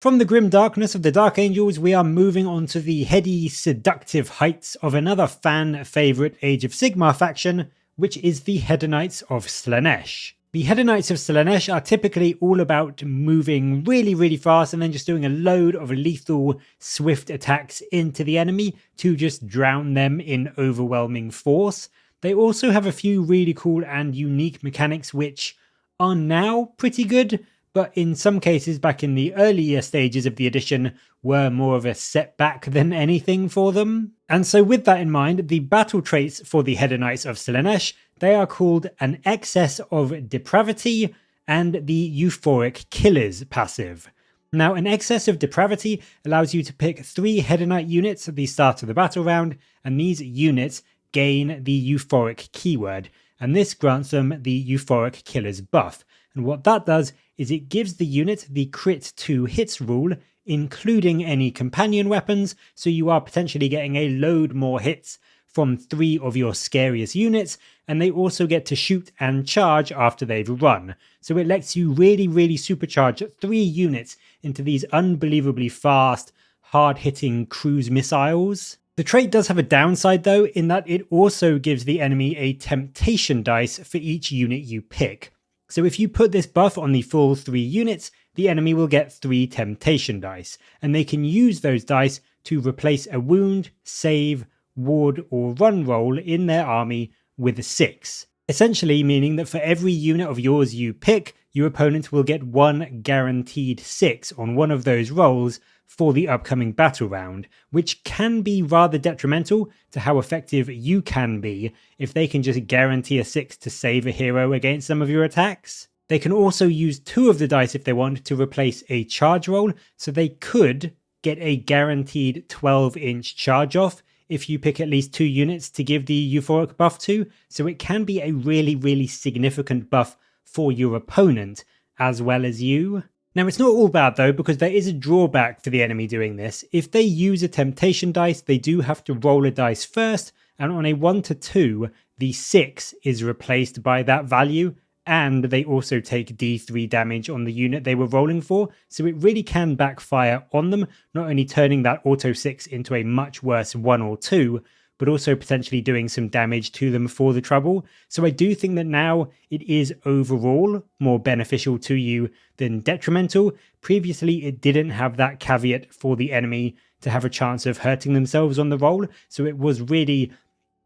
From the grim darkness of the Dark Angels, we are moving on to the heady, seductive heights of another fan favourite Age of Sigmar faction, which is the Hedonites of Slaanesh. The Hedonites of Slaanesh are typically all about moving really fast and then just doing a load of lethal, swift attacks into the enemy to just drown them in overwhelming force. They also have a few really cool and unique mechanics which are now pretty good, but in some cases back in the earlier stages of the edition were more of a setback than anything for them. And so with that in mind, the battle traits for the Hedonites of Slaanesh, they are called an Excess of Depravity and the Euphoric Killers passive. Now, an Excess of Depravity allows you to pick 3 Hedonite units at the start of the battle round, and these units gain the Euphoric keyword, and this grants them the Euphoric Killers buff. And what that does is it gives the unit the crit 2 hits rule, including any companion weapons, so you are potentially getting a load more hits from 3 of your scariest units, and they also get to shoot and charge after they've run. So it lets you really supercharge 3 units into these unbelievably fast, hard-hitting cruise missiles. The trait does have a downside though, in that it also gives the enemy a temptation dice for each unit you pick. So if you put this buff on the full 3 units, the enemy will get 3 temptation dice, and they can use those dice to replace a wound, save, ward or run roll in their army with a 6. Essentially meaning that for every unit of yours you pick, your opponent will get 1 guaranteed 6 on one of those rolls for the upcoming battle round, which can be rather detrimental to how effective you can be if they can just guarantee a 6 to save a hero against some of your attacks. They can also use 2 of the dice if they want to replace a charge roll, so they could get a guaranteed 12-inch charge off if you pick at least 2 units to give the euphoric buff to, so it can be a really significant buff for your opponent as well as you. Now it's not all bad though, because there is a drawback for the enemy doing this. If they use a temptation dice, they do have to roll a dice first, and on a 1 to 2, the 6 is replaced by that value, and they also take D3 damage on the unit they were rolling for, so it really can backfire on them, not only turning that auto 6 into a much worse 1 or 2, but also potentially doing some damage to them for the trouble. So I do think that now it is overall more beneficial to you than detrimental. Previously it didn't have that caveat for the enemy to have a chance of hurting themselves on the roll, so it was really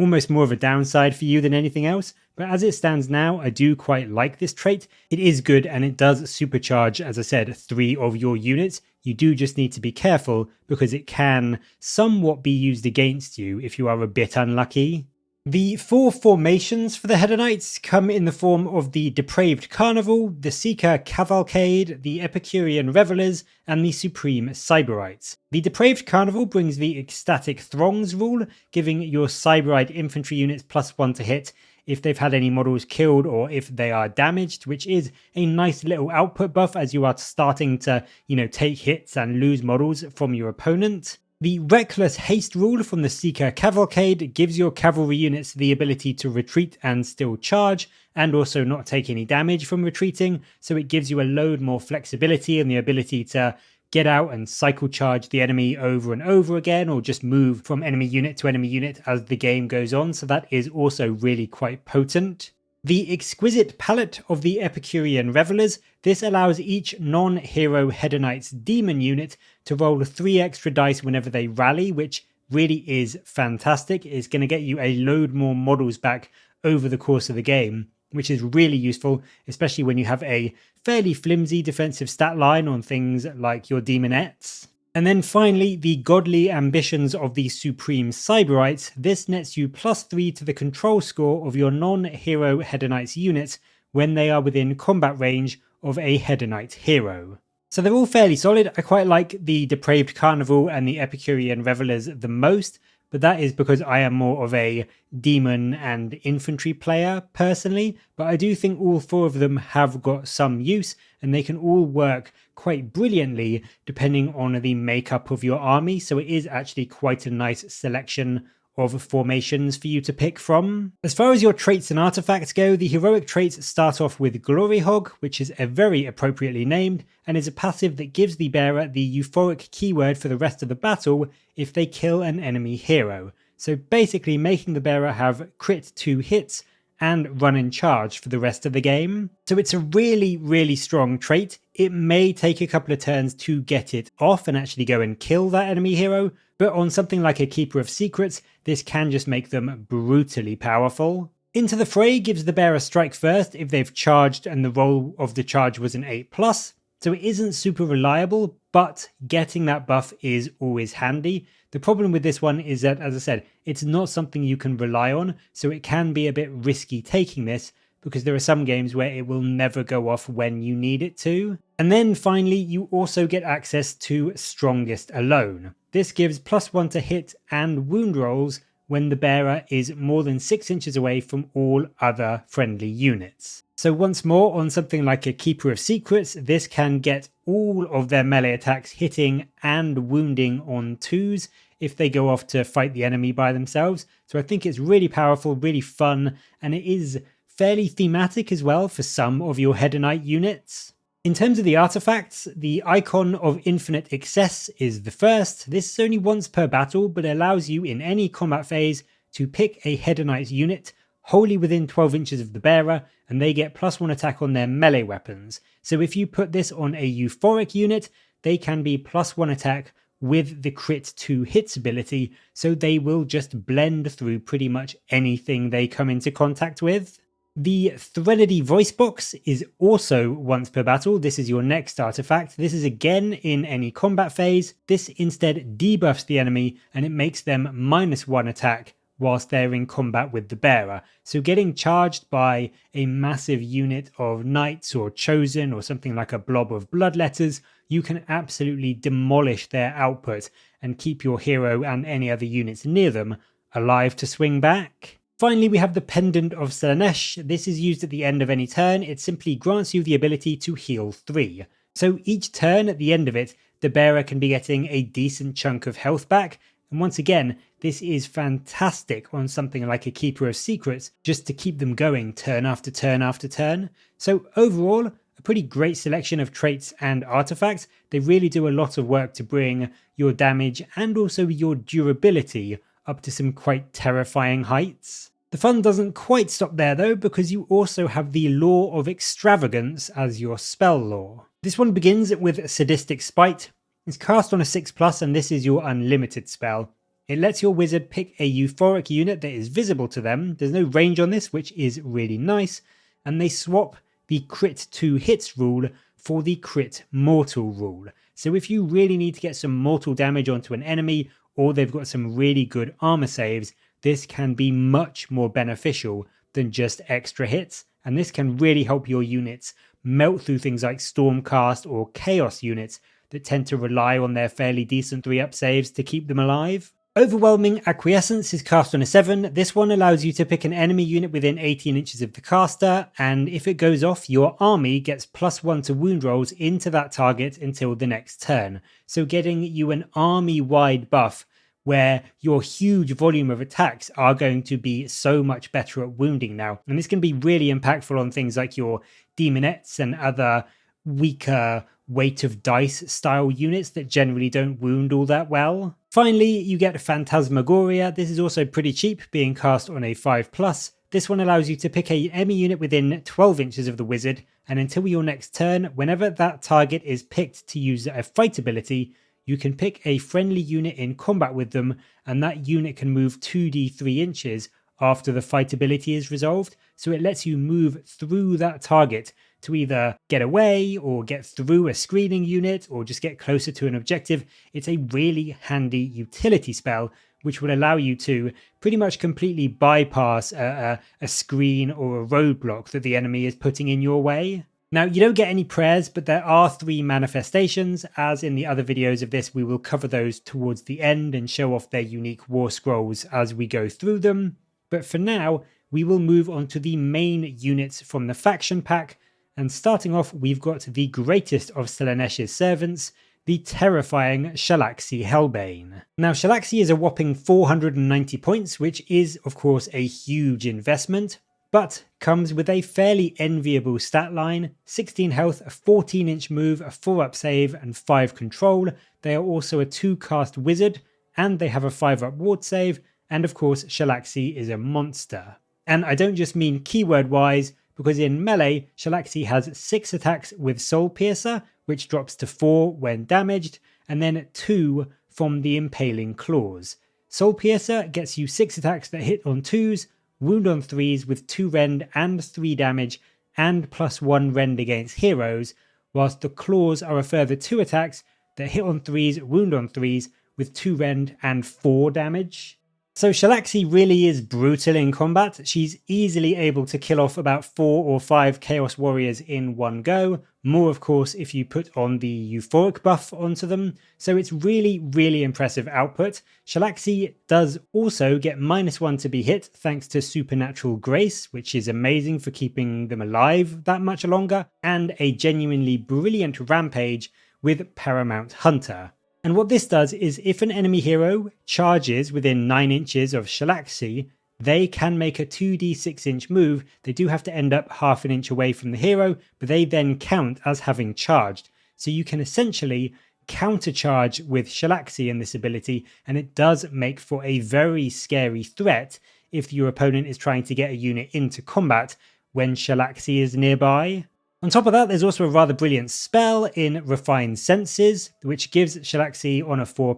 almost more of a downside for you than anything else. But as it stands now, I do quite like this trait. It is good and it does supercharge, as I said, 3 of your units. You do just need to be careful because it can somewhat be used against you if you are a bit unlucky. The 4 formations for the Hedonites come in the form of the Depraved Carnival, the Seeker Cavalcade, the Epicurean Revelers, and the Supreme Cyberites. The Depraved Carnival brings the Ecstatic Throngs rule, giving your Cyberite infantry units +1 to hit if they've had any models killed or if they are damaged, which is a nice little output buff as you are starting to, take hits and lose models from your opponent. The Reckless Haste rule from the Seeker Cavalcade gives your cavalry units the ability to retreat and still charge, and also not take any damage from retreating, so it gives you a load more flexibility and the ability to get out and cycle charge the enemy over and over again, or just move from enemy unit to enemy unit as the game goes on, so that is also really quite potent. The Exquisite Palette of the Epicurean Revelers, this allows each non-hero Hedonite's demon unit to roll 3 extra dice whenever they rally, which really is fantastic. It's going to get you a load more models back over the course of the game, which is really useful, especially when you have a fairly flimsy defensive stat line on things like your Daemonettes. And then finally, the Godly Ambitions of the Supreme Cyberites. This nets you +3 to the control score of your non-hero Hedonites units when they are within combat range of a Hedonite hero. So they're all fairly solid. I quite like the Depraved Carnival and the Epicurean Revelers the most, but that is because I am more of a demon and infantry player personally. But I do think all 4 of them have got some use, and they can all work quite brilliantly depending on the makeup of your army. So it is actually quite a nice selection of formations for you to pick from. As far as your traits and artifacts go, the heroic traits start off with Glory Hog, which is a very appropriately named, and is a passive that gives the bearer the euphoric keyword for the rest of the battle if they kill an enemy hero. So basically making the bearer have crit 2 hits and run in charge for the rest of the game. So it's a really strong trait. It may take a couple of turns to get it off and actually go and kill that enemy hero, but on something like a Keeper of Secrets, this can just make them brutally powerful. Into the Fray gives the bearer strike first if they've charged and the roll of the charge was an 8+, so it isn't super reliable, but getting that buff is always handy. The problem with this one is that, as I said, it's not something you can rely on, so it can be a bit risky taking this, because there are some games where it will never go off when you need it to. And then finally, you also get access to Strongest Alone. This gives +1 to hit and wound rolls when the bearer is more than 6 inches away from all other friendly units. So once more, on something like a Keeper of Secrets, this can get all of their melee attacks hitting and wounding on 2s if they go off to fight the enemy by themselves. So I think it's really powerful, really fun, and it is fairly thematic as well for some of your Hedonite units. In terms of the artifacts, the Icon of Infinite Excess is the first. This is only once per battle, but allows you in any combat phase to pick a Hedonite unit wholly within 12 inches of the bearer, and they get +1 attack on their melee weapons. So if you put this on a euphoric unit, they can be +1 attack with the crit 2 hits ability, so they will just blend through pretty much anything they come into contact with. The Threnody Voice Box is also once per battle. This is your next artifact. This is again in any combat phase. This instead debuffs the enemy and it makes them -1 attack whilst they're in combat with the bearer. So getting charged by a massive unit of knights or chosen or something like a blob of bloodletters, you can absolutely demolish their output and keep your hero and any other units near them alive to swing back. Finally, we have the Pendant of Slaanesh. This is used at the end of any turn. It simply grants you the ability to heal 3. So each turn at the end of it, the bearer can be getting a decent chunk of health back. And once again, this is fantastic on something like a Keeper of Secrets, just to keep them going turn after turn after turn. So overall, a pretty great selection of traits and artifacts. They really do a lot of work to bring your damage and also your durability up to some quite terrifying heights. The fun doesn't quite stop there though, because you also have the Law of Extravagance as your spell law. This one begins with Sadistic Spite. It's cast on a 6+, and this is your unlimited spell. It lets your wizard pick a euphoric unit that is visible to them. There's no range on this, which is really nice, and they swap the crit 2 hits rule for the crit mortal rule. So if you really need to get some mortal damage onto an enemy, or they've got some really good armor saves, this can be much more beneficial than just extra hits, and this can really help your units melt through things like Stormcast or Chaos units that tend to rely on their fairly decent 3-up saves to keep them alive. Overwhelming Acquiescence is cast on a 7. This one allows you to pick an enemy unit within 18 inches of the caster, and if it goes off, your army gets +1 to wound rolls into that target until the next turn. So getting you an army-wide buff where your huge volume of attacks are going to be so much better at wounding now. And this can be really impactful on things like your Daemonettes and other weaker weight of dice style units that generally don't wound all that well. Finally, you get Phantasmagoria. This is also pretty cheap, being cast on a 5+. This one allows you to pick a enemy unit within 12 inches of the wizard, and until your next turn, whenever that target is picked to use a fight ability, you can pick a friendly unit in combat with them, and that unit can move 2d3 inches after the fight ability is resolved. So it lets you move through that target to either get away or get through a screening unit or just get closer to an objective. It's a really handy utility spell which will allow you to pretty much completely bypass a screen or a roadblock that the enemy is putting in your way. Now, you don't get any prayers, but there are 3 manifestations. As in the other videos of this, we will cover those towards the end and show off their unique war scrolls as we go through them. But for now, we will move on to the main units from the faction pack. And starting off, we've got the greatest of Slaanesh's servants, the terrifying Shalaxi Helbane. Now Shalaxi is a whopping 490 points, which is of course a huge investment, but comes with a fairly enviable stat line: 16 health, a 14-inch move, a 4-up save, and 5 control. They are also a 2-cast wizard, and they have a 5-up ward save, and of course Shalaxi is a monster. And I don't just mean keyword-wise, because in melee, Shalaxi has 6 attacks with Soul Piercer, which drops to 4 when damaged, and then 2 from the Impaling Claws. Soul Piercer gets you 6 attacks that hit on 2s, wound on 3s with 2 rend and 3 damage, and +1 rend against heroes, whilst the Claws are a further 2 attacks that hit on 3s, wound on 3s with 2 rend and 4 damage. So Shalaxi really is brutal in combat. She's easily able to kill off about 4 or 5 Chaos Warriors in one go, more of course if you put on the Euphoric buff onto them, so it's really impressive output. Shalaxi does also get -1 to be hit thanks to Supernatural Grace, which is amazing for keeping them alive that much longer, and a genuinely brilliant rampage with Paramount Hunter. And what this does is if an enemy hero charges within 9 inches of Shalaxi, they can make a 2d6-inch move. They do have to end up half an inch away from the hero, but they then count as having charged. So you can essentially countercharge with Shalaxi in this ability, and it does make for a very scary threat if your opponent is trying to get a unit into combat when Shalaxi is nearby. On top of that, there's also a rather brilliant spell in Refined Senses, which gives Shalaxi on a 4+,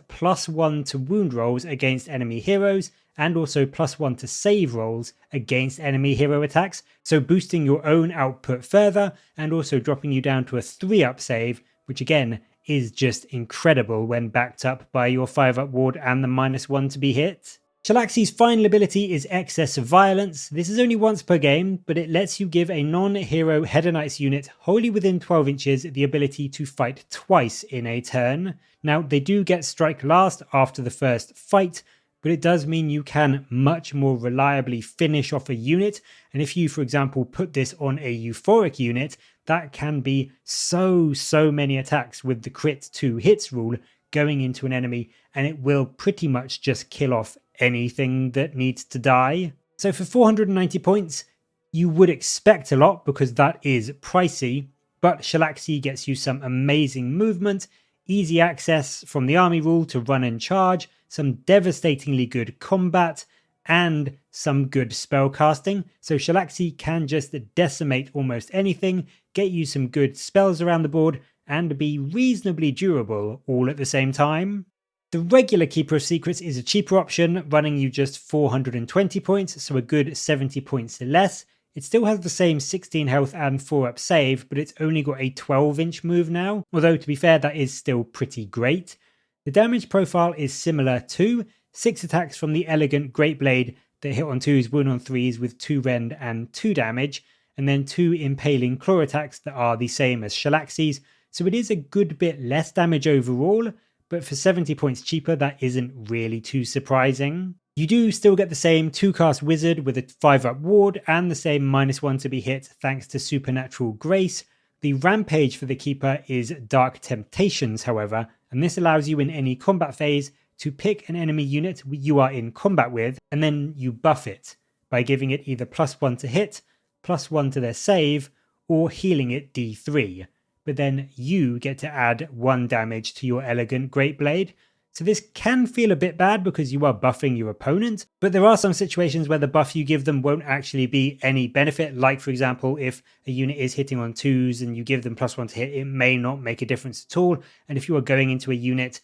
+1 to wound rolls against enemy heroes, and also +1 to save rolls against enemy hero attacks, so boosting your own output further, and also dropping you down to a 3-up save, which again is just incredible when backed up by your 5-up ward and the -1 to be hit. Shalaxi's final ability is Excess of Violence. This is only once per game, but it lets you give a non-hero Hedonites unit wholly within 12 inches the ability to fight twice in a turn. Now, they do get Strike Last after the first fight, but it does mean you can much more reliably finish off a unit, and if you, for example, put this on a Euphoric unit, that can be so many attacks with the crit 2 hits rule going into an enemy, and it will pretty much just kill off anything that needs to die. So for 490 points, you would expect a lot because that is pricey, but Shalaxi gets you some amazing movement, easy access from the army rule to run and charge, some devastatingly good combat, and some good spell casting. So Shalaxi can just decimate almost anything, get you some good spells around the board, and be reasonably durable all at the same time. The regular Keeper of Secrets is a cheaper option, running you just 420 points, so a good 70 points less. It still has the same 16 health and 4-up save, but it's only got a 12-inch move now, although to be fair that is still pretty great. The damage profile is similar too, 6 attacks from the Elegant Great Blade that hit on 2s, wound on 3s with 2 rend and 2 damage, and then 2 Impaling Claw attacks that are the same as Shalaxi's, so it is a good bit less damage overall, but for 70 points cheaper, that isn't really too surprising. You do still get the same 2-cast wizard with a 5-up ward and the same -1 to be hit thanks to Supernatural Grace. The rampage for the Keeper is Dark Temptations, however, and this allows you in any combat phase to pick an enemy unit you are in combat with, and then you buff it by giving it either +1 to hit, +1 to their save, or healing it D3. But then you get to add 1 damage to your Elegant Great Blade. So this can feel a bit bad because you are buffing your opponent, but there are some situations where the buff you give them won't actually be any benefit, like for example if a unit is hitting on 2s and you give them +1 to hit, it may not make a difference at all, and if you are going into a unit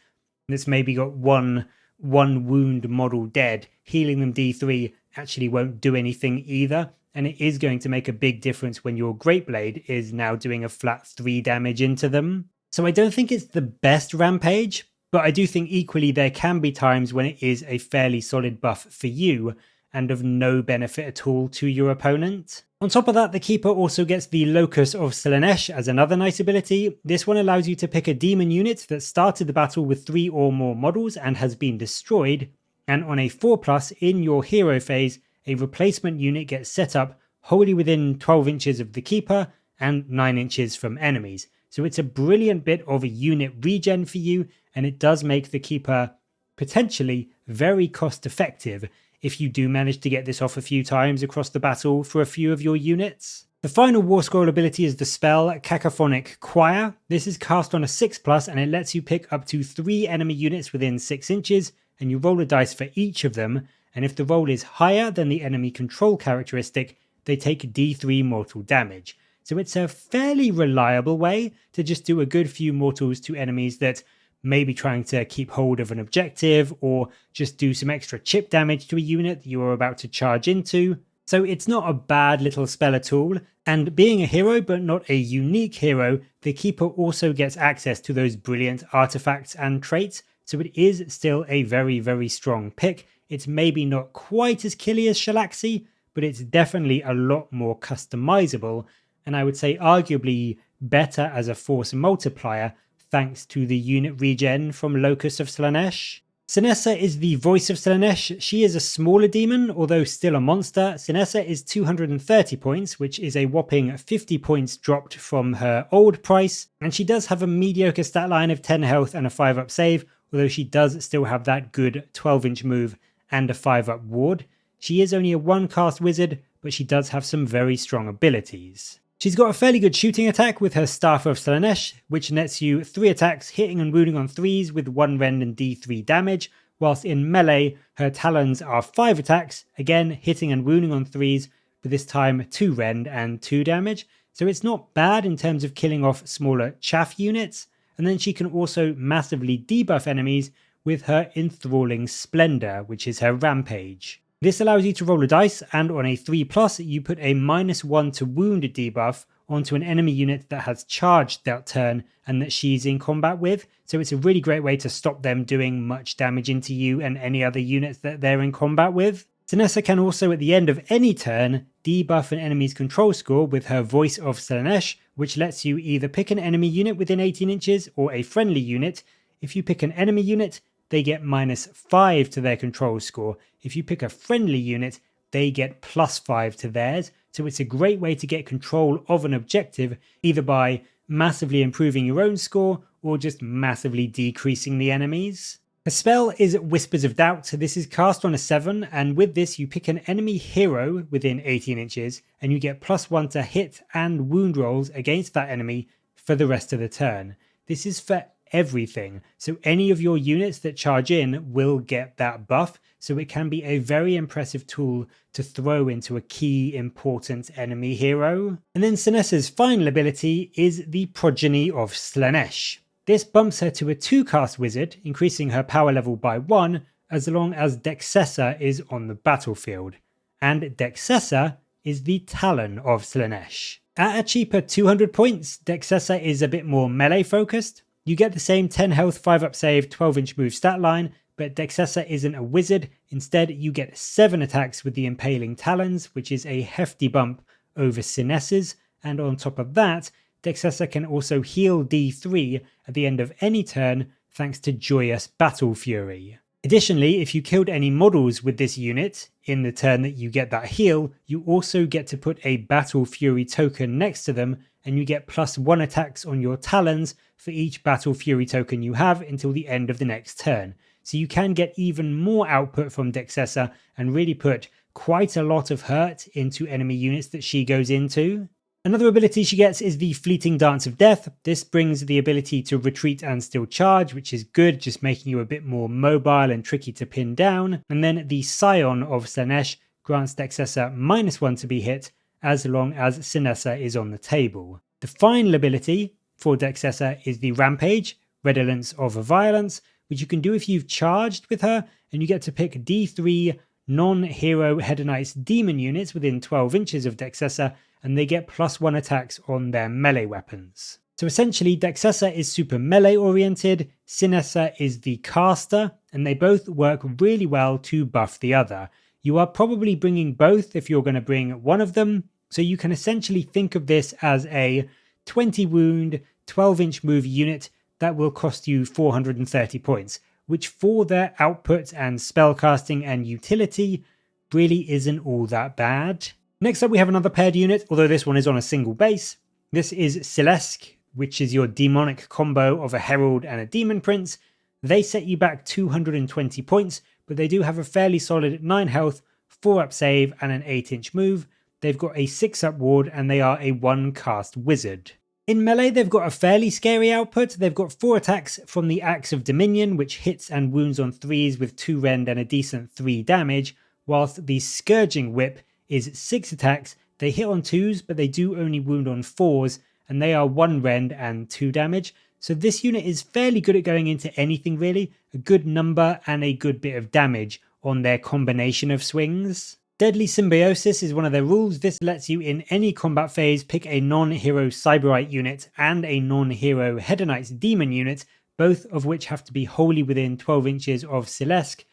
that's maybe got one wound model dead, healing them D3 actually won't do anything either. And it is going to make a big difference when your Great Blade is now doing a flat 3 damage into them. So I don't think it's the best rampage, but I do think equally there can be times when it is a fairly solid buff for you and of no benefit at all to your opponent. On top of that, the Keeper also gets the Locus of Slaanesh as another nice ability. This one allows you to pick a demon unit that started the battle with 3 or more models and has been destroyed, and on a 4+ in your hero phase, a replacement unit gets set up wholly within 12 inches of the Keeper and 9 inches from enemies. so it's a brilliant bit of a unit regen for you, and it does make the Keeper potentially very cost effective if you do manage to get this off a few times across the battle for a few of your units. The final Warscroll ability is the spell Cacophonic Choir. This is cast on a 6+, and it lets you pick up to 3 enemy units within 6 inches, and you roll a dice for each of them, and if the roll is higher than the enemy control characteristic, they take d3 mortal damage. So it's a fairly reliable way to just do a good few mortals to enemies that may be trying to keep hold of an objective, or just do some extra chip damage to a unit that you are about to charge into. So it's not a bad little spell at all, and being a hero but not a unique hero, the Keeper also gets access to those brilliant artifacts and traits, so it is still a very, very strong pick. It's maybe not quite as killy as Shalaxi, but it's definitely a lot more customizable, and I would say arguably better as a force multiplier thanks to the unit regen from Locus of Slaanesh. Synessa is the voice of Slaanesh. She is a smaller demon, although still a monster. Synessa is 230 points, which is a whopping 50 points dropped from her old price, and she does have a mediocre stat line of 10 health and a 5-up save, although she does still have that good 12-inch move and a 5-up ward. She is only a 1-cast wizard, but she does have some very strong abilities. She's got a fairly good shooting attack with her Staff of Slaanesh, which nets you 3 attacks hitting and wounding on 3s with 1 rend and d3 damage, whilst in melee her Talons are 5 attacks, again hitting and wounding on 3s, but this time 2 rend and 2 damage, so it's not bad in terms of killing off smaller chaff units, and then she can also massively debuff enemies with her Enthralling Splendor, which is her Rampage. This allows you to roll a dice, and on a 3+, you put a -1 to wound debuff onto an enemy unit that has charged that turn and that she's in combat with, so it's a really great way to stop them doing much damage into you and any other units that they're in combat with. Synessa can also at the end of any turn debuff an enemy's control score with her Voice of Slaanesh, which lets you either pick an enemy unit within 18 inches or a friendly unit. If you pick an enemy unit, they get -5 to their control score. If you pick a friendly unit, they get +5 to theirs. So it's a great way to get control of an objective, either by massively improving your own score or just massively decreasing the enemy's. The spell is Whispers of Doubt. This is cast on a 7, and with this you pick an enemy hero within 18 inches and you get +1 to hit and wound rolls against that enemy for the rest of the turn. This is for everything, so any of your units that charge in will get that buff, so it can be a very impressive tool to throw into a key important enemy hero. And then Synessa's final ability is the Progeny of Slaanesh. This bumps her to a 2-cast wizard, increasing her power level by 1 as long as Dexcessa is on the battlefield, and Dexcessa is the Talon of Slaanesh. At a cheaper 200 points, Dexcessa is a bit more melee focused. You get the same 10 health, 5-up save, 12-inch move stat line, but Dexcessa isn't a wizard. Instead, you get 7 attacks with the Impaling Talons, which is a hefty bump over Synessa's, and on top of that, Dexcessa can also heal D3 at the end of any turn thanks to Joyous Battle Fury. Additionally, if you killed any models with this unit in the turn that you get that heal, you also get to put a Battle Fury token next to them, and you get +1 attacks on your Talons for each Battle Fury token you have until the end of the next turn. So you can get even more output from Dexcessa and really put quite a lot of hurt into enemy units that she goes into. Another ability she gets is the Fleeting Dance of Death. This brings the ability to retreat and still charge, which is good, just making you a bit more mobile and tricky to pin down. And then the Scion of Slaanesh grants Dexcessa -1 to be hit as long as Synessa is on the table. The final ability for Dexcessa is the Rampage, Redolence of Violence, which you can do if you've charged with her, and you get to pick D3 non-hero Hedonites demon units within 12 inches of Dexcessa, and they get +1 attacks on their melee weapons. So essentially, Dexcessa is super melee oriented, Synessa is the caster, and they both work really well to buff the other. You are probably bringing both if you're going to bring one of them, so you can essentially think of this as a 20 wound, 12-inch move unit that will cost you 430 points, which for their output and spellcasting and utility really isn't all that bad. Next up we have another paired unit, although this one is on a single base. This is Syll'Esske, which is your demonic combo of a Herald and a Demon Prince. They set you back 220 points, but they do have a fairly solid 9 health, 4 up save, and an 8-inch move. They've got a 6 up ward, and they are a 1 cast wizard. In melee, they've got a fairly scary output. They've got 4 attacks from the Axe of Dominion, which hits and wounds on 3s with 2 rend and a decent 3 damage, whilst the Scourging Whip is 6 attacks. They hit on 2s, but they do only wound on 4s, and they are 1 rend and 2 damage. So this unit is fairly good at going into anything really, a good number and a good bit of damage on their combination of swings. Deadly Symbiosis is one of their rules. This lets you in any combat phase pick a non-hero Cyberite unit and a non-hero Hedonites Demon unit, both of which have to be wholly within 12 inches of Syll'Esske.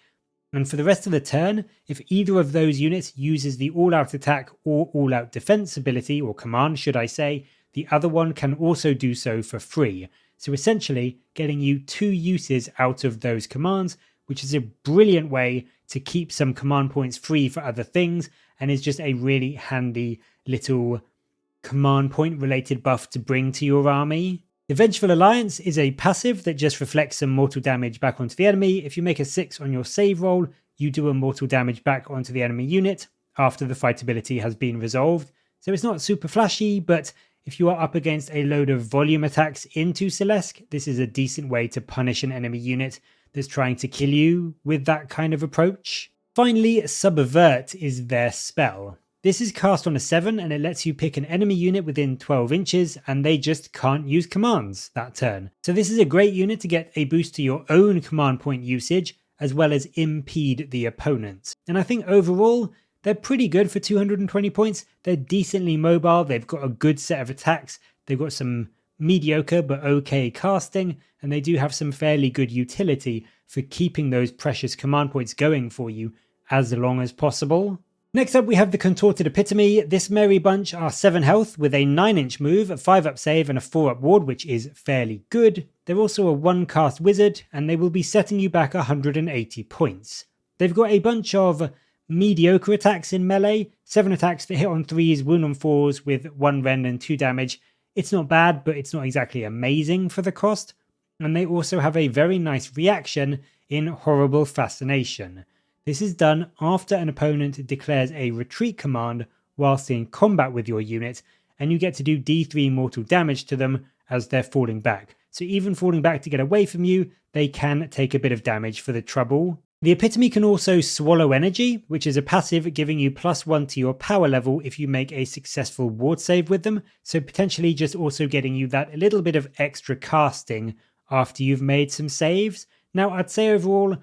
And for the rest of the turn, if either of those units uses the all-out attack or all-out defense ability, or command should I say, the other one can also do so for free. So essentially getting you 2 uses out of those commands, which is a brilliant way to keep some command points free for other things, and is just a really handy little command point related buff to bring to your army. The Vengeful Alliance is a passive that just reflects some mortal damage back onto the enemy. If you make a 6 on your save roll, you do a mortal damage back onto the enemy unit after the fight ability has been resolved. So it's not super flashy, but if you are up against a load of volume attacks into Syll'Esske, this is a decent way to punish an enemy unit that's trying to kill you with that kind of approach. Finally, Subvert is their spell. This is cast on a 7 and it lets you pick an enemy unit within 12 inches and they just can't use commands that turn. So this is a great unit to get a boost to your own command point usage as well as impede the opponent. And I think overall, they're pretty good for 220 points. They're decently mobile. They've got a good set of attacks. They've got some mediocre but okay casting, and they do have some fairly good utility for keeping those precious command points going for you as long as possible. Next up we have the Contorted Epitome. This merry bunch are 7 health with a 9-inch move, a 5 up save and a 4 up ward, which is fairly good. They're also a 1 cast wizard and they will be setting you back 180 points. They've got a bunch of mediocre attacks in melee, 7 attacks that hit on 3s, wound on 4s with 1 rend and 2 damage. It's not bad, but it's not exactly amazing for the cost. And they also have a very nice reaction in Horrible Fascination. This is done after an opponent declares a retreat command whilst in combat with your unit, and you get to do D3 mortal damage to them as they're falling back. So even falling back to get away from you, they can take a bit of damage for the trouble. The Epitome can also swallow energy, which is a passive giving you +1 to your power level if you make a successful ward save with them, so potentially just also getting you that little bit of extra casting after you've made some saves. Now I'd say overall,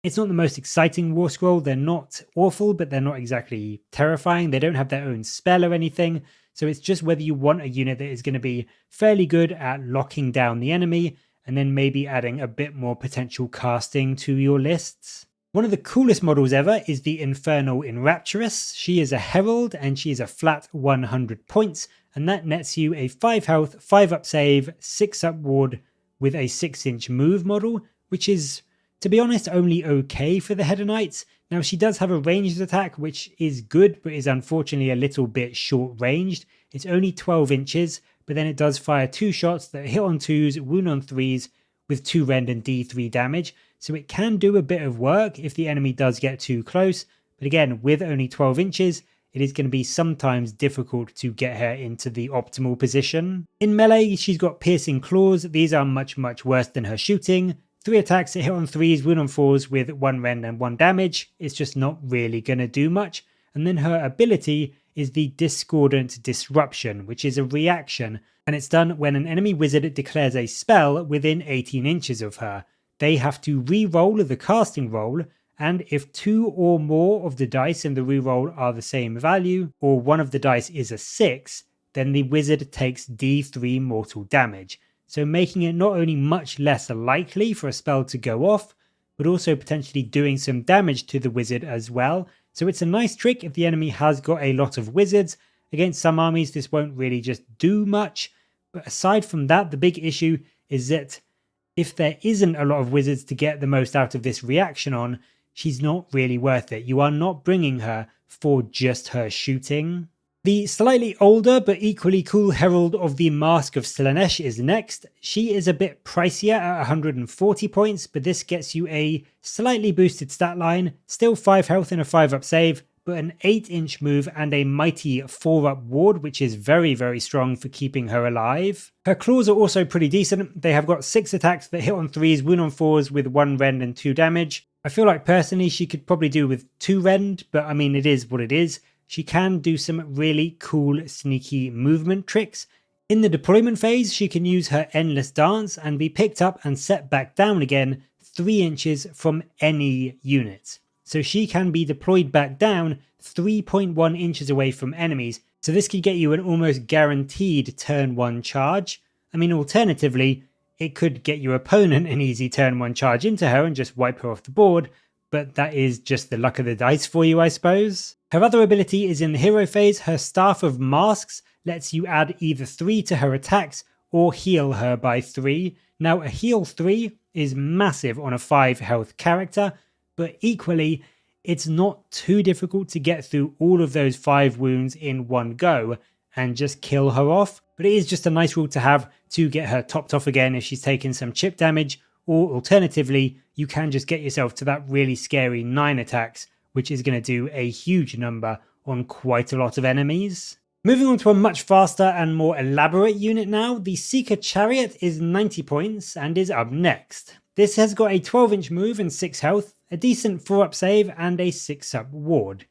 it's not the most exciting Warscroll. They're not awful, but they're not exactly terrifying. They don't have their own spell or anything, so it's just whether you want a unit that is going to be fairly good at locking down the enemy, and then maybe adding a bit more potential casting to your lists. One of the coolest models ever is the Infernal Enrapturess. She is a Herald and she is a flat 100 points, and that nets you a 5 health, 5 up save, 6 up ward with a 6-inch move model, which is, to be honest, only okay for the Hedonites. Now she does have a ranged attack, which is good, but is unfortunately a little bit short ranged. It's only 12 inches, but then it does fire 2 shots that hit on 2s, wound on 3s with 2 rend and D3 damage, so it can do a bit of work if the enemy does get too close, but again, with only 12 inches, it is going to be sometimes difficult to get her into the optimal position. In melee, she's got Piercing Claws. These are much worse than her shooting. 3 attacks that hit on 3s, wound on 4s with 1 rend and 1 damage. It's just not really going to do much. And then her ability is the Discordant Disruption, which is a reaction, and it's done when an enemy wizard declares a spell within 18 inches of her. They have to re-roll the casting roll, and if 2 or more of the dice in the reroll are the same value, or one of the dice is a 6, then the wizard takes D3 mortal damage. So making it not only much less likely for a spell to go off, but also potentially doing some damage to the wizard as well. So it's a nice trick if the enemy has got a lot of wizards. Against some armies this won't really just do much, but aside from that, the big issue is that if there isn't a lot of wizards to get the most out of this reaction on, she's not really worth it. You are not bringing her for just her shooting. The slightly older but equally cool Herald of the Masque of Slaanesh is next. She is a bit pricier at 140 points, but this gets you a slightly boosted stat line, still 5 health and a 5-up save, but an 8-inch move and a mighty 4-up ward, which is very strong for keeping her alive. Her claws are also pretty decent. They have got 6 attacks that hit on 3s, wound on 4s with 1 rend and 2 damage. I feel like personally she could probably do with 2 rend, but I mean it is what it is. She can do some really cool sneaky movement tricks. In the deployment phase, she can use her Endless Dance and be picked up and set back down again 3 inches from any unit. So she can be deployed back down 3.1 inches away from enemies. So this could get you an almost guaranteed turn 1 charge. I mean, alternatively, it could get your opponent an easy turn 1 charge into her and just wipe her off the board. But that is just the luck of the dice for you, I suppose. Her other ability is in the hero phase. Her Staff of Masks lets you add either 3 to her attacks or heal her by 3. Now, a heal 3 is massive on a 5 health character, but equally, it's not too difficult to get through all of those 5 wounds in one go and just kill her off. But it is just a nice rule to have to get her topped off again if she's taken some chip damage, or alternatively, you can just get yourself to that really scary 9 attacks, which is going to do a huge number on quite a lot of enemies. Moving on to a much faster and more elaborate unit now, the Seeker Chariot is 90 points and is up next. This has got a 12-inch move and 6 health, a decent 4-up save and a 6-up ward.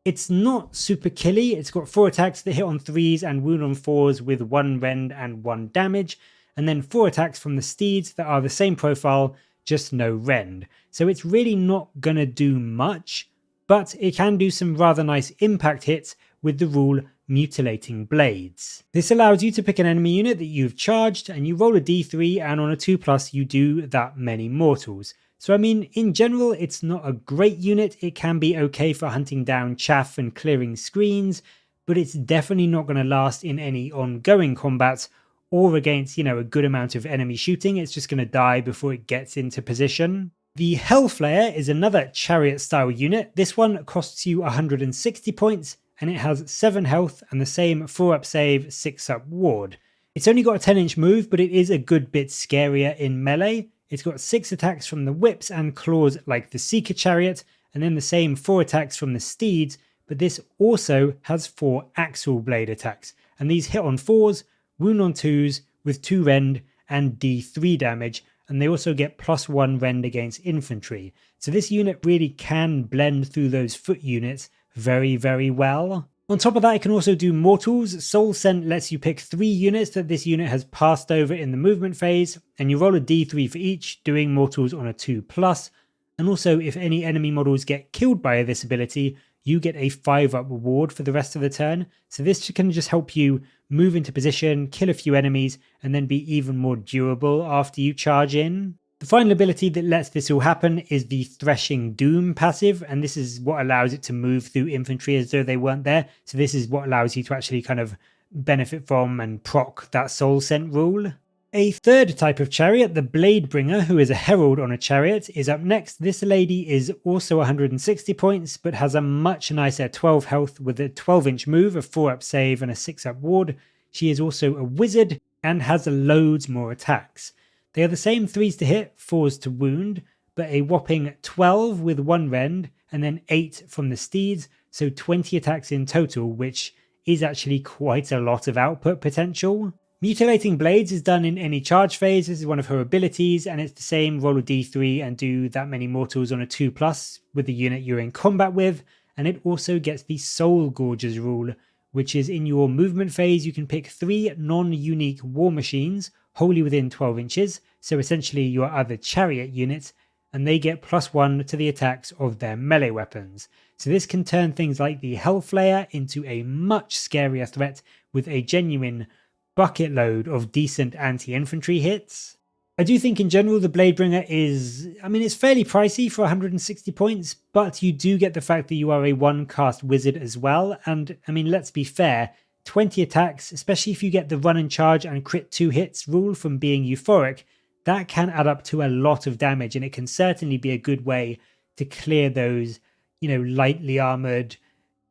It's not super killy, it's got 4 attacks that hit on 3s and wound on 4s with 1 rend and 1 damage, and then 4 attacks from the steeds that are the same profile, just no rend. So it's really not gonna do much, but it can do some rather nice impact hits with the rule Mutilating Blades. This allows you to pick an enemy unit that you've charged and you roll a d3, and on a 2+ you do that many mortals. So I mean, in general it's not a great unit. It can be okay for hunting down chaff and clearing screens, but it's definitely not going to last in any ongoing combat or against, a good amount of enemy shooting. It's just going to die before it gets into position. The Hellflayer is another Chariot style unit. This one costs you 160 points and it has 7 health and the same 4-up save, 6-up ward. It's only got a 10-inch move, but it is a good bit scarier in melee. It's got 6 attacks from the whips and claws like the Seeker Chariot, and then the same 4 attacks from the steeds, but this also has 4 Axle Blade attacks, and these hit on 4s, wound on 2s with 2 rend and d3 damage, and they also get +1 rend against infantry. So this unit really can blend through those foot units very well. On top of that, it can also do mortals. Soul Scent lets you pick 3 units that this unit has passed over in the movement phase, and you roll a d3 for each, doing mortals on a 2+. And also, if any enemy models get killed by this ability, you get a 5-up reward for the rest of the turn. So this can just help you move into position, kill a few enemies, and then be even more durable after you charge in. The final ability that lets this all happen is the Threshing Doom passive, and this is what allows it to move through infantry as though they weren't there. So this is what allows you to actually kind of benefit from and proc that Soul Scent rule. A third type of chariot, the Bladebringer, who is a herald on a chariot, is up next. This lady is also 160 points, but has a much nicer 12 health with a 12-inch move, a 4-up save and a 6-up ward. She is also a wizard and has loads more attacks. They are the same 3s to hit, 4s to wound, but a whopping 12 with 1 rend and then 8 from the steeds, so 20 attacks in total, which is actually quite a lot of output potential. Mutilating Blades is done in any charge phase. This is one of her abilities, and it's the same: roll a d3 and do that many mortals on a 2+ with the unit you're in combat with, and it also gets the Soul Gorgers rule, which is in your movement phase you can pick 3 non-unique war machines wholly within 12 inches, so essentially your other chariot units, and they get +1 to the attacks of their melee weapons. So this can turn things like the Hellflayer into a much scarier threat with a genuine bucket load of decent anti-infantry hits. I do think in general the Bladebringer is, it's fairly pricey for 160 points, but you do get the fact that you are a 1-cast wizard as well, and let's be fair, 20 attacks, especially if you get the run and charge and crit 2 hits rule from being euphoric, that can add up to a lot of damage, and it can certainly be a good way to clear those, lightly armored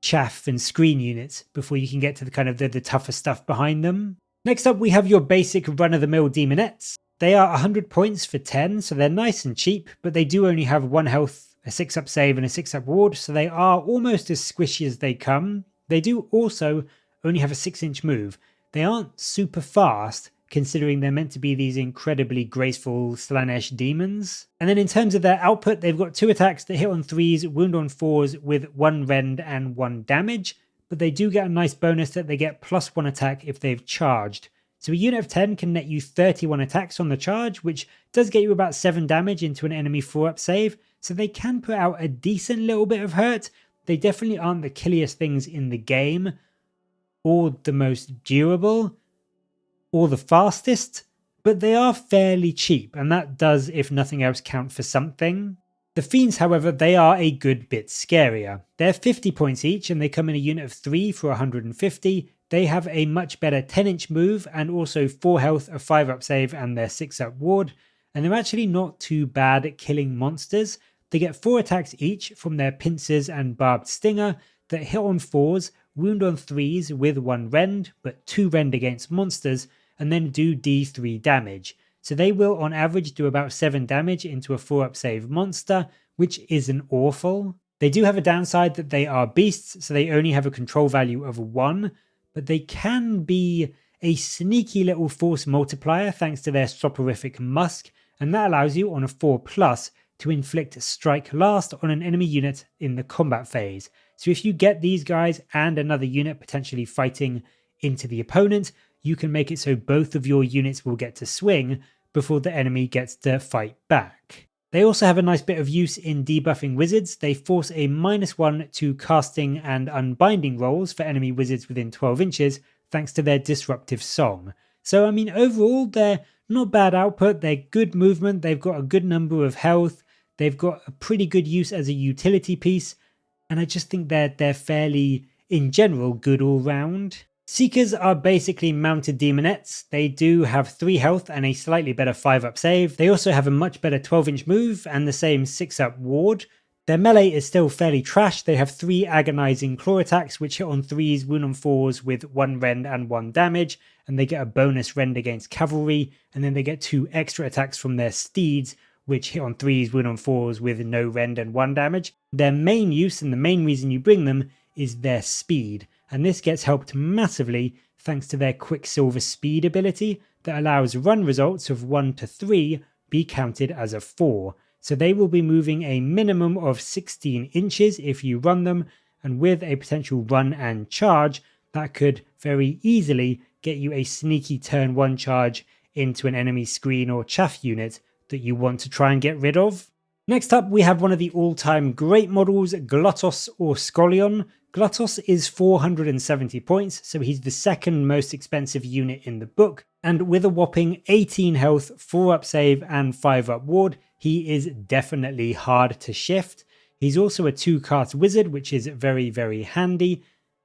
chaff and screen units before you can get to the kind of the tougher stuff behind them. Next up, we have your basic run-of-the-mill Daemonettes. They are 100 points for 10, so they're nice and cheap, but they do only have 1 health, a 6-up save, and a 6-up ward, so they are almost as squishy as they come. They do also only have a 6-inch move. They aren't super fast, considering they're meant to be these incredibly graceful Slaanesh demons. And then in terms of their output, they've got 2 attacks that hit on 3s, wound on 4s with 1 rend and 1 damage, but they do get a nice bonus that they get +1 attack if they've charged. So a unit of 10 can net you 31 attacks on the charge, which does get you about 7 damage into an enemy 4-up save, so they can put out a decent little bit of hurt. They definitely aren't the killiest things in the game, or the most durable, or the fastest, but they are fairly cheap, and that does, if nothing else, count for something. The Fiends, however, they are a good bit scarier. They're 50 points each, and they come in a unit of 3 for 150. They have a much better 10-inch move, and also 4 health, a 5-up save, and their 6-up ward, and they're actually not too bad at killing monsters. They get 4 attacks each from their pincers and barbed stinger that hit on 4s, wound on 3s with 1 rend, but 2 rend against monsters, and then do D3 damage. So they will on average do about 7 damage into a 4-up save monster, which isn't awful. They do have a downside that they are beasts, so they only have a control value of 1, but they can be a sneaky little force multiplier thanks to their soporific Masque, and that allows you on a 4+ to inflict strike last on an enemy unit in the combat phase. So if you get these guys and another unit potentially fighting into the opponent, you can make it so both of your units will get to swing before the enemy gets to fight back. They also have a nice bit of use in debuffing wizards. They force a -1 to casting and unbinding rolls for enemy wizards within 12 inches thanks to their disruptive song. So I mean overall they're not bad output, they're good movement, they've got a good number of health, they've got a pretty good use as a utility piece, and I just think they're fairly, in general, good all round. Seekers are basically mounted Daemonettes. They do have 3 health and a slightly better 5-up save. They also have a much better 12-inch move and the same 6-up ward. Their melee is still fairly trash. They have 3 agonizing claw attacks which hit on 3s, wound on 4s with 1 rend and 1 damage, and they get a bonus rend against cavalry, and then they get 2 extra attacks from their steeds which hit on 3s, wound on 4s with no rend and 1 damage. Their main use and the main reason you bring them is their speed, and this gets helped massively thanks to their Quicksilver speed ability that allows run results of 1 to 3 be counted as a 4. So they will be moving a minimum of 16 inches if you run them, and with a potential run and charge, that could very easily get you a sneaky turn 1 charge into an enemy screen or chaff unit that you want to try and get rid of. Next up, we have one of the all-time great models, Glutos or Orscollion. Glutos is 470 points, so he's the second most expensive unit in the book, and with a whopping 18 health, 4-up save and 5-up ward, he is definitely hard to shift. He's also a 2-cast wizard, which is very, very handy.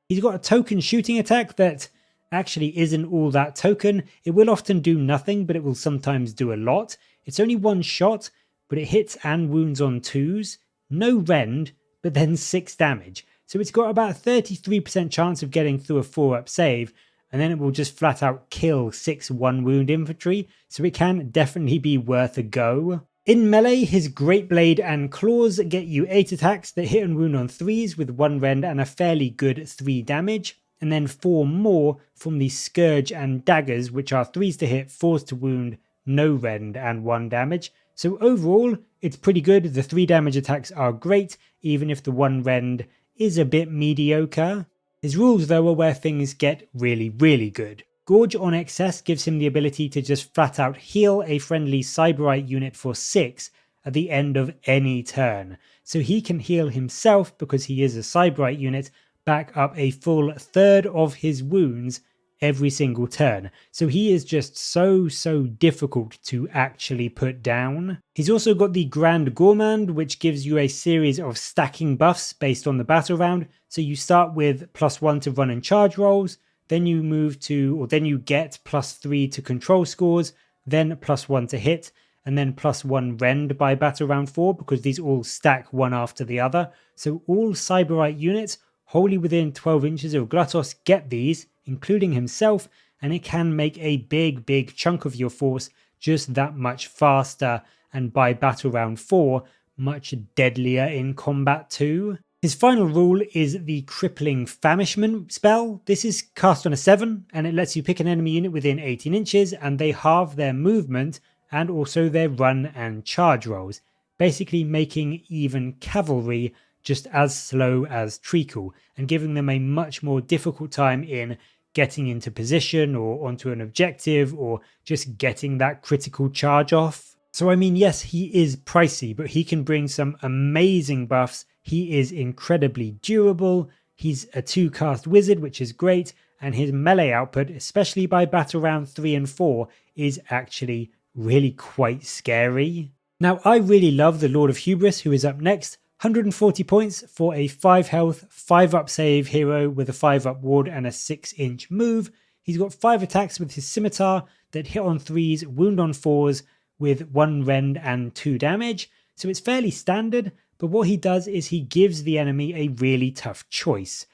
He's got a token shooting attack that actually isn't all that token. It will often do nothing, but it will sometimes do a lot. It's only 1 shot, but it hits and wounds on 2s, no rend, but then 6 damage. So it's got about a 33% chance of getting through a 4-up save, and then it will just flat out kill 6 1-wound infantry, so it can definitely be worth a go. In melee, his Great Blade and Claws get you 8 attacks that hit and wound on 3s with 1 rend and a fairly good 3 damage, and then 4 more from the Scourge and Daggers, which are 3s to hit, 4s to wound, no rend and 1 damage. So overall, it's pretty good. The 3 damage attacks are great, even if the 1 rend is a bit mediocre. His rules though are where things get really, really good. Gorge on Excess gives him the ability to just flat out heal a friendly Cyberite unit for 6 at the end of any turn. So he can heal himself, because he is a Cyberite unit, back up a full third of his wounds every single turn. So he is just so difficult to actually put down. He's also got the Grand Gourmand, which gives you a series of stacking buffs based on the battle round. So you start with +1 to run and charge rolls, then you move to, or then you get +3 to control scores, then +1 to hit, and then +1 rend by battle round 4, because these all stack one after the other. So all Cyberite units wholly within 12 inches of Glutos get these, including himself, and it can make a big chunk of your force just that much faster, and by battle round 4, much deadlier in combat too. His final rule is the Crippling Famishment spell. This is cast on a 7, and it lets you pick an enemy unit within 18 inches, and they halve their movement and also their run and charge rolls, basically making even cavalry just as slow as treacle, and giving them a much more difficult time in getting into position or onto an objective, or just getting that critical charge off. So I mean, yes, he is pricey, but he can bring some amazing buffs. He is incredibly durable, he's a 2-cast wizard, which is great, and his melee output, especially by battle round 3 and 4, is actually really quite scary. Now, I really love the Lord of Hubris, who is up next. 140 points for a 5 health, 5 up save hero with a 5 up ward and a 6-inch move. He's got 5 attacks with his scimitar that hit on 3s, wound on 4s with 1 rend and 2 damage. So it's fairly standard, but what he does is he gives the enemy a really tough choice.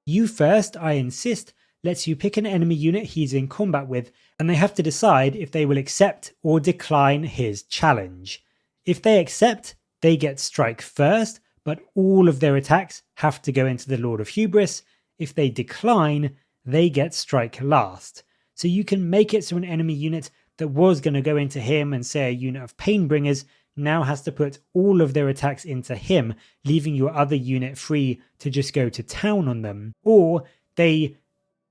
You First, I Insist, lets you pick an enemy unit he's in combat with, and they have to decide if they will accept or decline his challenge. If they accept, they get strike first, but all of their attacks have to go into the Lord of Hubris. If they decline, they get strike last. So you can make it so an enemy unit that was going to go into him and say a unit of Painbringers now has to put all of their attacks into him, leaving your other unit free to just go to town on them. Or they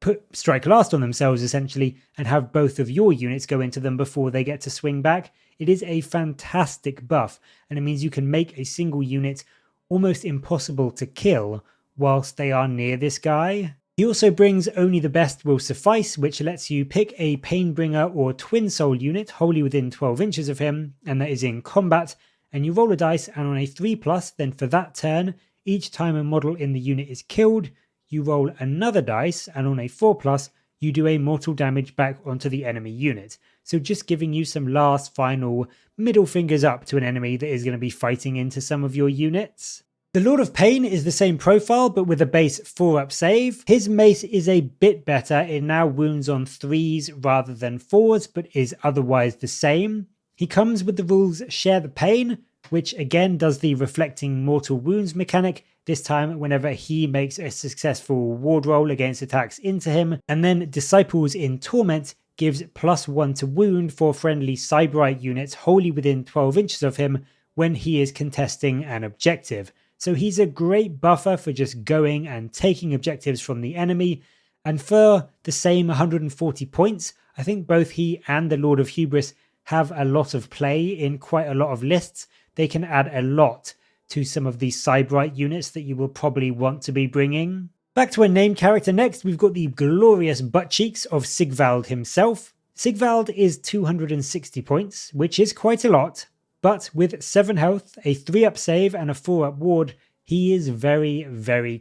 put strike last on themselves essentially and have both of your units go into them before they get to swing back. It is a fantastic buff, and it means you can make a single unit almost impossible to kill whilst they are near this guy. He also brings Only the Best Will Suffice, which lets you pick a Painbringer or Twin Soul unit wholly within 12 inches of him, and that is in combat, and you roll a dice, and on a 3+, then for that turn, each time a model in the unit is killed, you roll another dice, and on a 4+, you do a mortal damage back onto the enemy unit. So just giving you some last final middle fingers up to an enemy that is going to be fighting into some of your units. The Lord of Pain is the same profile, but with a base 4-up save. His mace is a bit better, it now wounds on 3s rather than 4s, but is otherwise the same. He comes with the rules Share the Pain, which again does the reflecting mortal wounds mechanic, this time whenever he makes a successful ward roll against attacks into him, and then Disciples in Torment gives +1 to wound for friendly Cyberite units wholly within 12 inches of him when he is contesting an objective. So he's a great buffer for just going and taking objectives from the enemy, and for the same 140 points, I think both he and the Lord of Hubris have a lot of play in quite a lot of lists. They can add a lot to some of these Cyberite units that you will probably want to be bringing. Back to a named character next, we've got the glorious butt cheeks of Sigvald himself. Sigvald is 260 points, which is quite a lot, but with 7 health, a 3-up save and a 4-up ward, he is very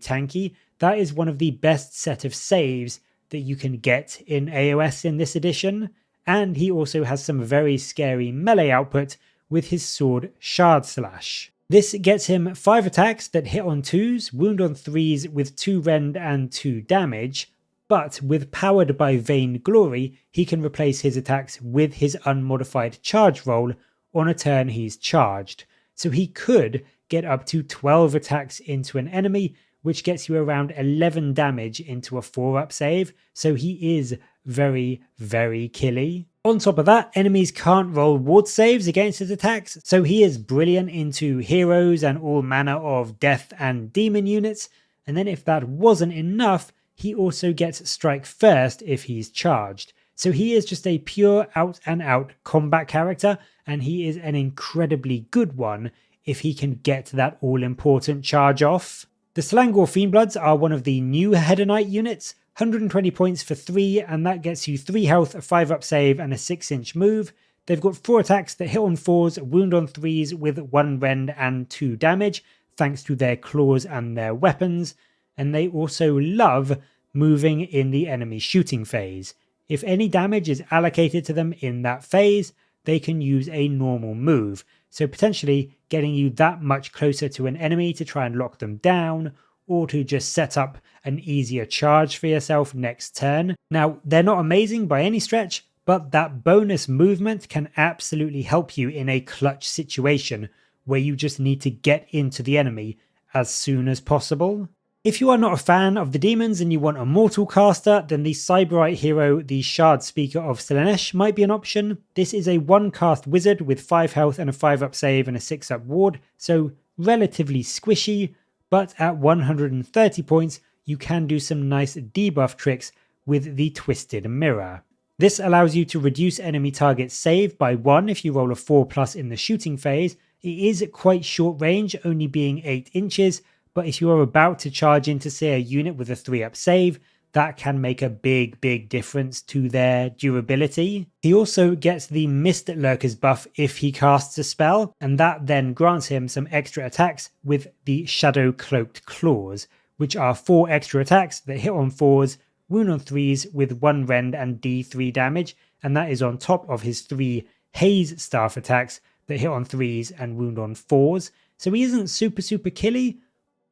tanky. That is one of the best set of saves that you can get in AOS in this edition, and he also has some very scary melee output with his sword Shard Slash. This gets him 5 attacks that hit on 2s, wound on 3s with 2 rend and 2 damage, but with Powered by Vainglory, he can replace his attacks with his unmodified charge roll on a turn he's charged. So he could get up to 12 attacks into an enemy, which gets you around 11 damage into a 4-up save, so he is very killy. On top of that, enemies can't roll ward saves against his attacks, so he is brilliant into heroes and all manner of death and demon units, and then if that wasn't enough, he also gets strike first if he's charged. So he is just a pure out and out combat character, and he is an incredibly good one if he can get that all important charge off. The Slaangor Fiendbloods are one of the new Hedonite units, 120 points for 3, and that gets you 3 health, a 5-up save, and a 6-inch move. They've got 4 attacks that hit on 4s, wound on 3s with 1 rend and 2 damage, thanks to their claws and their weapons, and they also love moving in the enemy shooting phase. If any damage is allocated to them in that phase, they can use a normal move, so potentially getting you that much closer to an enemy to try and lock them down, or to just set up an easier charge for yourself next turn. Now, they're not amazing by any stretch, but that bonus movement can absolutely help you in a clutch situation where you just need to get into the enemy as soon as possible. If you are not a fan of the demons and you want a mortal caster, then the Cyberite hero, the Shardspeaker of Slaanesh, might be an option. This is a 1-cast wizard with 5 health and a 5-up save and a 6-up ward, so relatively squishy, but at 130 points you can do some nice debuff tricks with the Twisted Mirror. This allows you to reduce enemy target's save by 1 if you roll a 4+ in the shooting phase. It is quite short range, only being 8 inches, but if you are about to charge into, say, a unit with a 3-up save, that can make a big difference to their durability. He also gets the Mist Lurker's buff if he casts a spell, and that then grants him some extra attacks with the Shadow Cloaked Claws, which are 4 extra attacks that hit on 4s, wound on 3s with 1 rend and D3 damage, and that is on top of his 3 Haze Staff attacks that hit on 3s and wound on 4s. So he isn't super killy,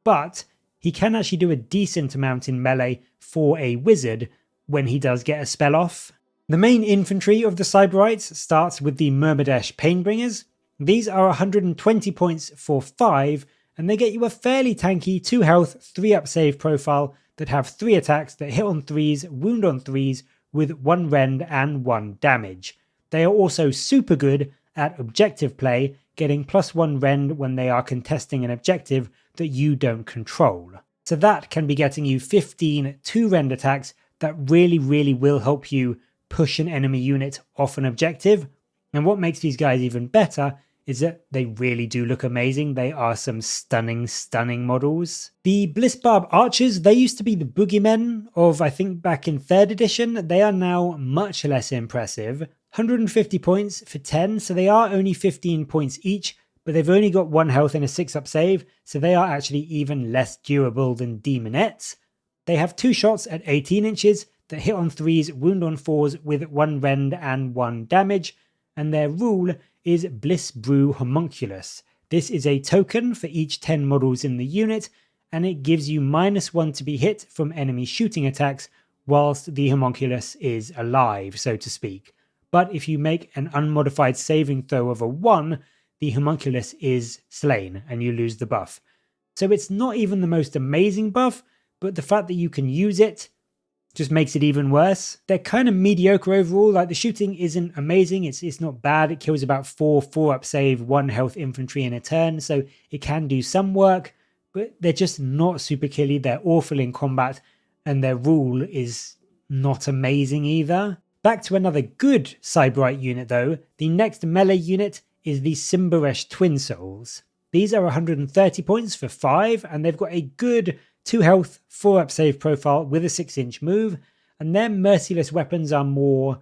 but he can actually do a decent amount in melee for a wizard when he does get a spell off. The main infantry of the Cyberites starts with the Myrmidesh Painbringers. These are 120 points for 5, and they get you a fairly tanky 2 health, 3-up save profile that have 3 attacks that hit on 3s, wound on 3s with 1 rend and 1 damage. They are also super good at objective play, getting +1 rend when they are contesting an objective that you don't control. So that can be getting you 15 2-rend attacks that really will help you push an enemy unit off an objective. And what makes these guys even better is that they really do look amazing. They are some stunning models. The Blissbarb Archers, they used to be the boogeymen of, I think, back in 3rd edition. They are now much less impressive. 150 points for 10, so they are only 15 points each, but they've only got 1 health and a 6-up save, so they are actually even less durable than Daemonettes. They have 2 shots at 18 inches that hit on 3s, wound on 4s with 1 rend and 1 damage, and their rule is Bliss Brew Homunculus. This is a token for each 10 models in the unit, and it gives you -1 to be hit from enemy shooting attacks whilst the homunculus is alive, so to speak. But if you make an unmodified saving throw of a 1, the homunculus is slain and you lose the buff. So it's not even the most amazing buff, but the fact that you can use it just makes it even worse. They're kind of mediocre overall. Like, the shooting isn't amazing, it's not bad. It kills about 4 up save, 1 health infantry in a turn, so it can do some work, but they're just not super killy. They're awful in combat, and their rule is not amazing either. Back to another good Cyberite unit though. The next melee unit is the Symbaresh Twin Souls. These are 130 points for 5, and they've got a good 2 health, 4 up save profile with a 6-inch move, and their merciless weapons are more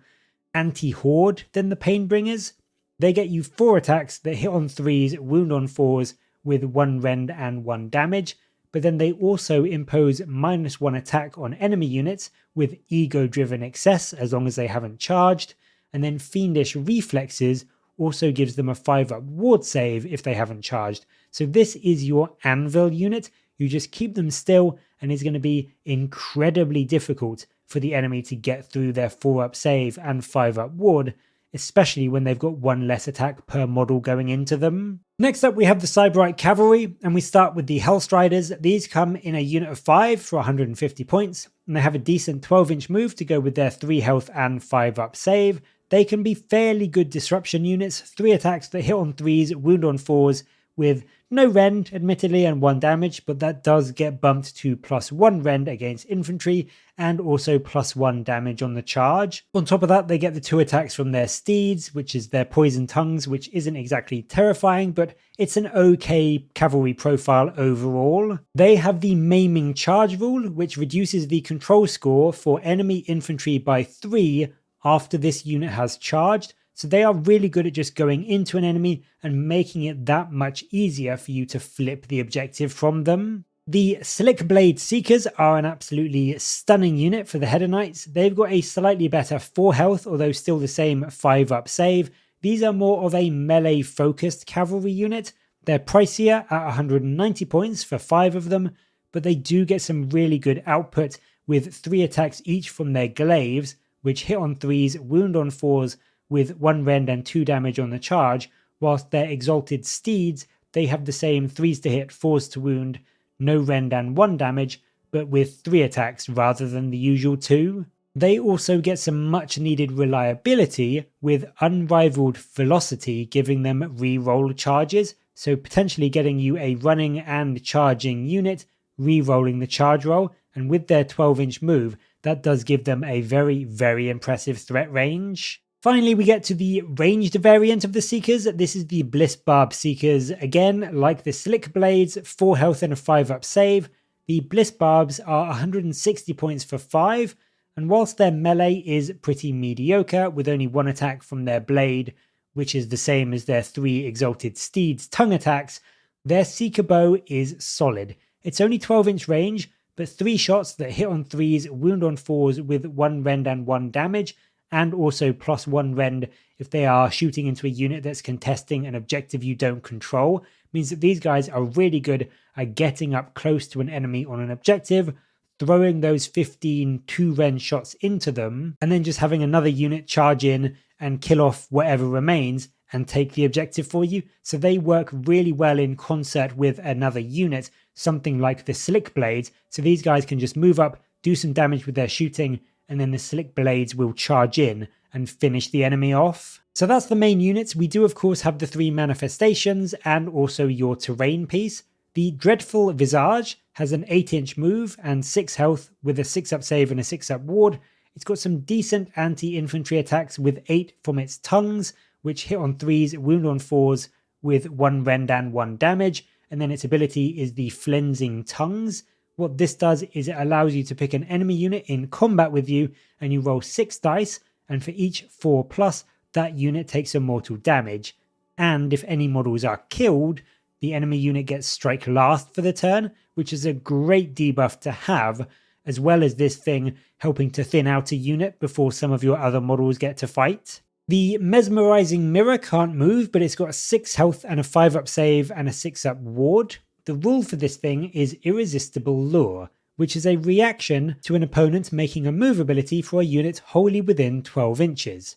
anti-horde than the Painbringers. They get you 4 attacks that hit on 3s, wound on 4s with 1 rend and 1 damage, but then they also impose -1 attack on enemy units with ego-driven excess as long as they haven't charged, and then Fiendish Reflexes also gives them a 5-up ward save if they haven't charged. So this is your anvil unit. You just keep them still, and it's going to be incredibly difficult for the enemy to get through their 4-up save and 5-up ward, especially when they've got 1 less attack per model going into them. Next up we have the Cyberite Cavalry, and we start with the Hellstriders. These come in a unit of 5 for 150 points, and they have a decent 12-inch move to go with their 3 health and 5-up save. They can be fairly good disruption units, 3 attacks that hit on 3s, wound on 4s, with no rend, admittedly, and 1 damage, but that does get bumped to +1 rend against infantry, and also +1 damage on the charge. On top of that, they get the 2 attacks from their steeds, which is their poison tongues, which isn't exactly terrifying, but it's an okay cavalry profile overall. They have the maiming charge rule, which reduces the control score for enemy infantry by 3 after this unit has charged. So they are really good at just going into an enemy and making it that much easier for you to flip the objective from them. The Slick Blade Seekers are an absolutely stunning unit for the Hedonites. They've got a slightly better 4 health, although still the same 5-up save. These are more of a melee focused cavalry unit. They're pricier at 190 points for 5 of them, but they do get some really good output with 3 attacks each from their glaives, which hit on 3s, wound on 4s with 1 rend and 2 damage on the charge, whilst their exalted steeds, they have the same 3s to hit, 4s to wound, no rend and 1 damage, but with 3 attacks rather than the usual 2. They also get some much needed reliability with unrivaled velocity, giving them re-roll charges, so potentially getting you a running and charging unit, re-rolling the charge roll, and with their 12-inch move, that does give them a very, very impressive threat range. Finally, we get to the ranged variant of the Seekers. This is the Bliss Barb Seekers. Again, like the Slick Blades, 4 health and a 5-up save. The Bliss Barbs are 160 points for 5, and whilst their melee is pretty mediocre, with only 1 attack from their blade, which is the same as their 3 Exalted Steeds' tongue attacks, their Seeker Bow is solid. It's only 12-inch range, but 3 shots that hit on 3s, wound on 4s with 1 rend and 1 damage, and also plus 1 rend if they are shooting into a unit that's contesting an objective you don't control, means that these guys are really good at getting up close to an enemy on an objective, throwing those 15 2-rend shots into them, and then just having another unit charge in and kill off whatever remains and take the objective for you. So they work really well in concert with another unit, something like the Slick Blades. So these guys can just move up, do some damage with their shooting, and then the Slick Blades will charge in and finish the enemy off. So that's the main units. We do of course have the 3 manifestations and also your terrain piece. The Dreadful Visage has an 8-inch move and 6 health with a 6-up save and a 6-up ward. It's got some decent anti-infantry attacks with 8 from its tongues, which hit on 3s, wound on 4s with 1 rend and 1 damage, and then its ability is the Flensing Tongues. What this does is it allows you to pick an enemy unit in combat with you, and you roll 6 dice, and for each 4+, that unit takes a mortal damage. And if any models are killed, the enemy unit gets strike last for the turn, which is a great debuff to have, as well as this thing helping to thin out a unit before some of your other models get to fight. The Mesmerizing Mirror can't move, but it's got a 6 health and a 5-up save and a 6-up ward. The rule for this thing is Irresistible Lure, which is a reaction to an opponent making a move ability for a unit wholly within 12 inches.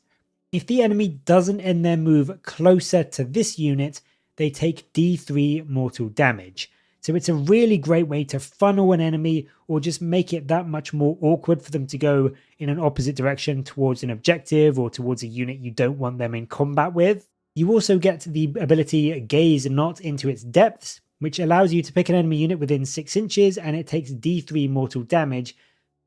If the enemy doesn't end their move closer to this unit, they take D3 mortal damage. So it's a really great way to funnel an enemy or just make it that much more awkward for them to go in an opposite direction towards an objective or towards a unit you don't want them in combat with. You also get the ability Gaze Not into its depths, which allows you to pick an enemy unit within 6 inches and it takes D3 mortal damage,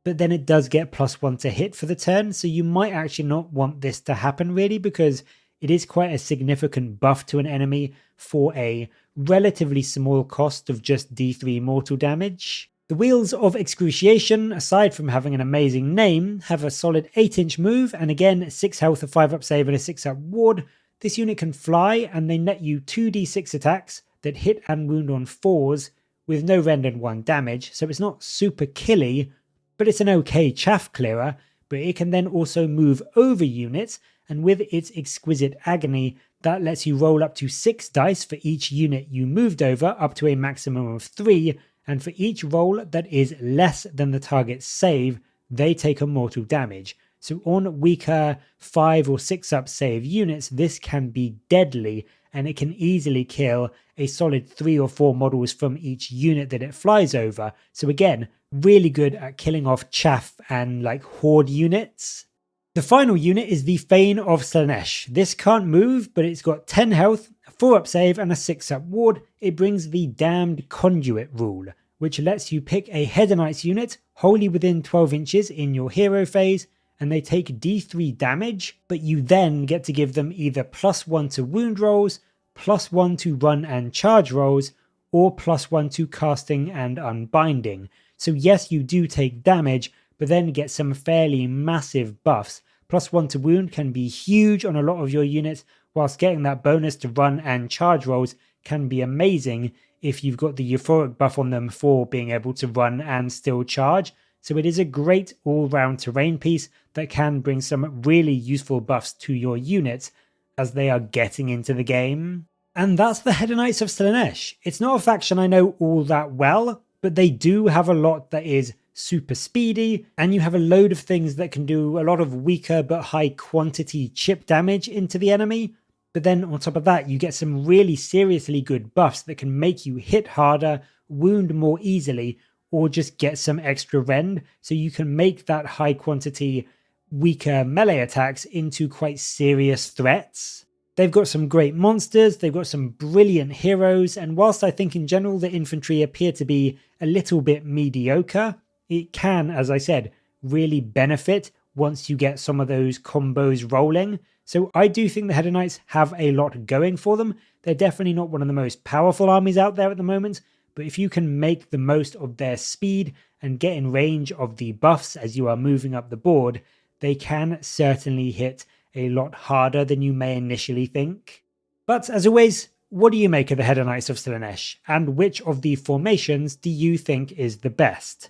but then it does get +1 to hit for the turn, so you might actually not want this to happen really, because it is quite a significant buff to an enemy for a relatively small cost of just D3 mortal damage. The Wheels of Excruciation, aside from having an amazing name, have a solid 8-inch move, and again 6 health, a 5-up save and a 6-up ward. This unit can fly, and they net you 2d6 attacks that hit and wound on 4s with no rend and 1 damage, so it's not super killy, but it's an okay chaff clearer. But it can then also move over units, and with its Exquisite Agony, that lets you roll up to 6 dice for each unit you moved over, up to a maximum of 3, and for each roll that is less than the target's save, they take a mortal damage. So on weaker 5 or 6-up save units, this can be deadly, and it can easily kill a solid 3 or 4 models from each unit that it flies over. So again, really good at killing off chaff and like horde units. The final unit is the Fiends of Slaanesh. This can't move, but it's got 10 health, a 4-up save and a 6-up ward. It brings the Damned Conduit rule, which lets you pick a Hedonites unit wholly within 12 inches in your hero phase, and they take D3 damage, but you then get to give them either +1 to wound rolls, +1 to run and charge rolls, or +1 to casting and unbinding. So yes, you do take damage, but then get some fairly massive buffs. +1 to wound can be huge on a lot of your units, whilst getting that bonus to run and charge rolls can be amazing if you've got the euphoric buff on them for being able to run and still charge. So it is a great all-round terrain piece that can bring some really useful buffs to your units as they are getting into the game. And that's the Hedonites of Slaanesh. It's not a faction I know all that well, but they do have a lot that is super speedy, and you have a load of things that can do a lot of weaker but high quantity chip damage into the enemy. But then on top of that, you get some really seriously good buffs that can make you hit harder, wound more easily, or just get some extra rend, so you can make that high quantity weaker melee attacks into quite serious threats. They've got some great monsters, they've got some brilliant heroes, and whilst I think in general the infantry appear to be a little bit mediocre, it can, as I said, really benefit once you get some of those combos rolling. So I do think the Hedonites have a lot going for them. They're definitely not one of the most powerful armies out there at the moment, but if you can make the most of their speed and get in range of the buffs as you are moving up the board, they can certainly hit a lot harder than you may initially think. But as always, what do you make of the Hedonites of Slaanesh, and which of the formations do you think is the best?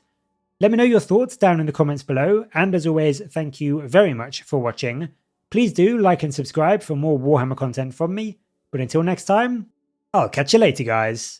Let me know your thoughts down in the comments below, and as always, thank you very much for watching. Please do like and subscribe for more Warhammer content from me, but until next time, I'll catch you later, guys.